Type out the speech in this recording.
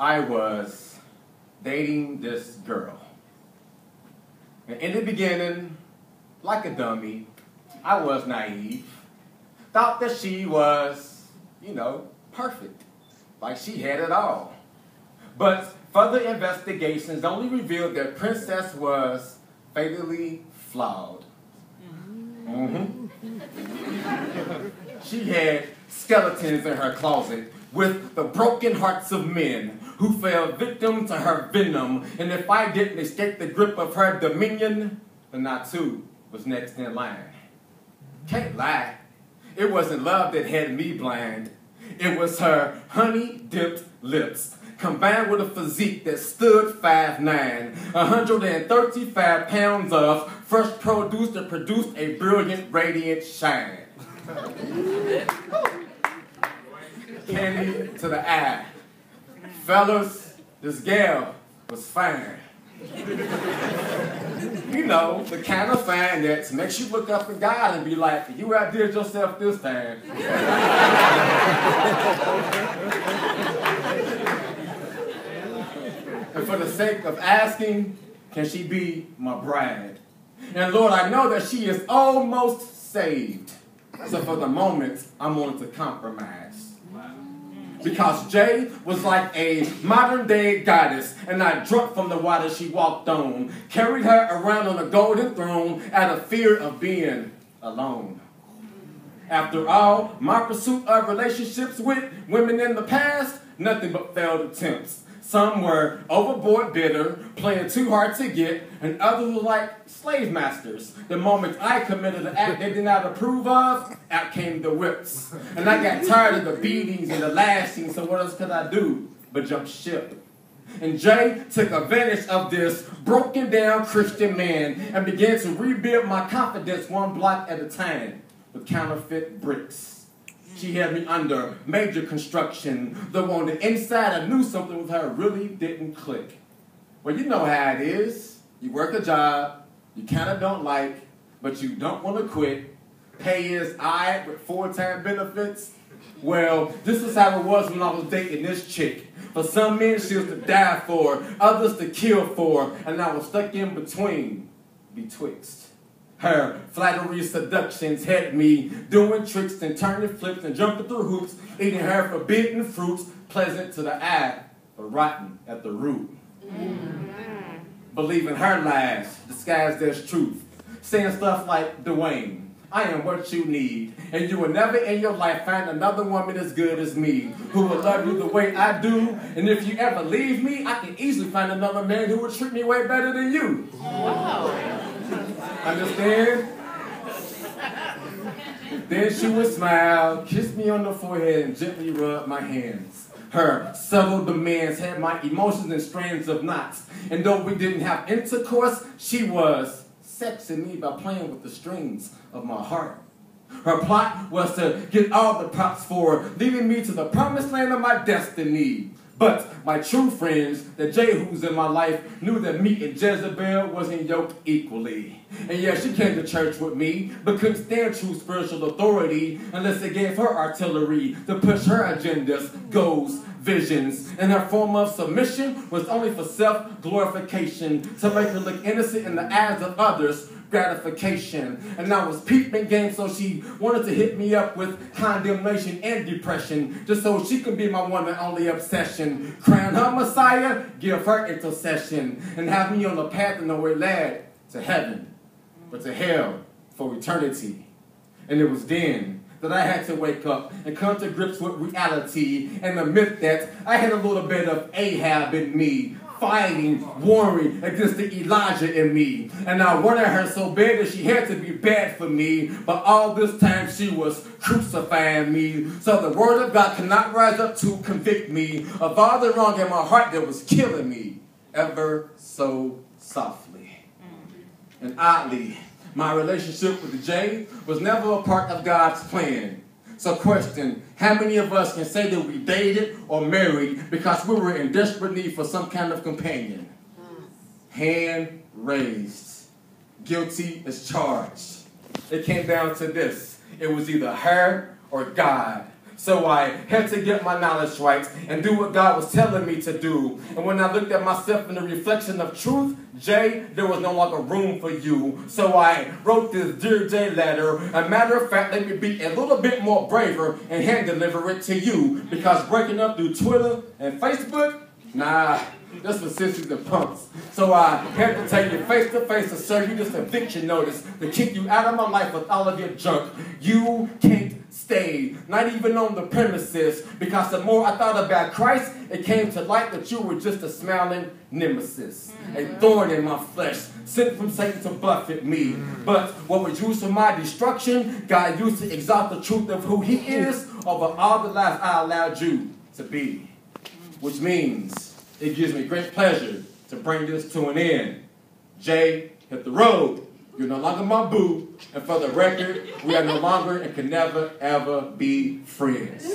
I was dating this girl. And in the beginning, like a dummy, I was naive. Thought that she was, perfect. Like she had it all. But further investigations only revealed that Princess was fatally flawed. She had skeletons in her closet with the broken hearts of men who fell victim to her venom. And if I didn't escape the grip of her dominion, then I too was next in line. Can't lie, it wasn't love that had me blind. It was her honey-dipped lips, combined with a physique that stood 5'9", 135 pounds of fresh produce that produced a brilliant, radiant shine. Candy to the eye. Fellas, this gal was fine. The kind of fine that makes you look up at God and be like, you outdid yourself this time. And for the sake of asking, can she be my bride? And Lord, I know that she is almost saved. So for the moment, I'm willing to compromise. Because Jay was like a modern-day goddess, and I drunk from the water she walked on, carried her around on a golden throne out of fear of being alone. After all, my pursuit of relationships with women in the past, nothing but failed attempts. Some were overboard bitter, playing too hard to get, and others were like slave masters. The moment I committed an act they did not approve of, out came the whips. And I got tired of the beatings and the lashings, so what else could I do but jump ship? And Jay took advantage of this broken down Christian man and began to rebuild my confidence one block at a time with counterfeit bricks. She had me under major construction, though on the inside I knew something with her really didn't click. Well, you know how it is. You work a job you kind of don't like, but you don't want to quit. Pay is alright with full-time benefits. Well, this is how it was when I was dating this chick. For some men, she was to die for, others to kill for, and I was stuck in between, betwixt. Her flattery seductions had me doing tricks and turning flips and jumping through hoops, eating her forbidden fruits, pleasant to the eye, but rotten at the root. Believing her lies, disguised as truth, saying stuff like, Dewayne, I am what you need, and you will never in your life find another woman as good as me, who will love you the way I do, and if you ever leave me, I can easily find another man who will treat me way better than you. Wow. Understand? Then she would smile, kiss me on the forehead, and gently rub my hands. Her subtle demands had my emotions in strands of knots, and though we didn't have intercourse, she was sexing me by playing with the strings of my heart. Her plot was to get all the props for leading me to the promised land of my destiny. But my true friends, the Jehu's in my life, knew that me and Jezebel wasn't yoked equally. And yeah, she came to church with me, but couldn't stand true spiritual authority unless it gave her artillery to push her agendas, goals, visions. And her form of submission was only for self-glorification, to make her look innocent in the eyes of others, gratification. And I was peeping game, so she wanted to hit me up with condemnation and depression, just so she could be my one and only obsession. Crown her Messiah, give her intercession, and have me on the path and nowhere led to heaven, but to hell for eternity. And it was then that I had to wake up and come to grips with reality and admit that I had a little bit of Ahab in me, fighting, warring against the Elijah in me. And I wanted her so bad that she had to be bad for me, but all this time she was crucifying me. So the word of God cannot rise up to convict me of all the wrong in my heart that was killing me ever so softly. And oddly, my relationship with Jay was never a part of God's plan. So question, how many of us can say that we dated or married because we were in desperate need for some kind of companion? Hand raised. Guilty as charged. It came down to this. It was either her or God. So I had to get my knowledge right and do what God was telling me to do. And when I looked at myself in the reflection of truth, Jay, there was no longer room for you. So I wrote this Dear Jay letter. A matter of fact, let me be a little bit more braver and hand deliver it to you. Because breaking up through Twitter and Facebook, nah, that's for sissies and punks. So I had to take you face to face to serve you this eviction notice to kick you out of my life with all of your junk. You can't stay, not even on the premises, because the more I thought about Christ, it came to light that you were just a smiling nemesis, a thorn in my flesh, sent from Satan to buffet me. But what was used for my destruction, God used to exalt the truth of who He is over all the lies I allowed you to be. Which means it gives me great pleasure to bring this to an end. Jay, hit the road. You're no longer my boo. And for the record, we are no longer and can never, ever be friends.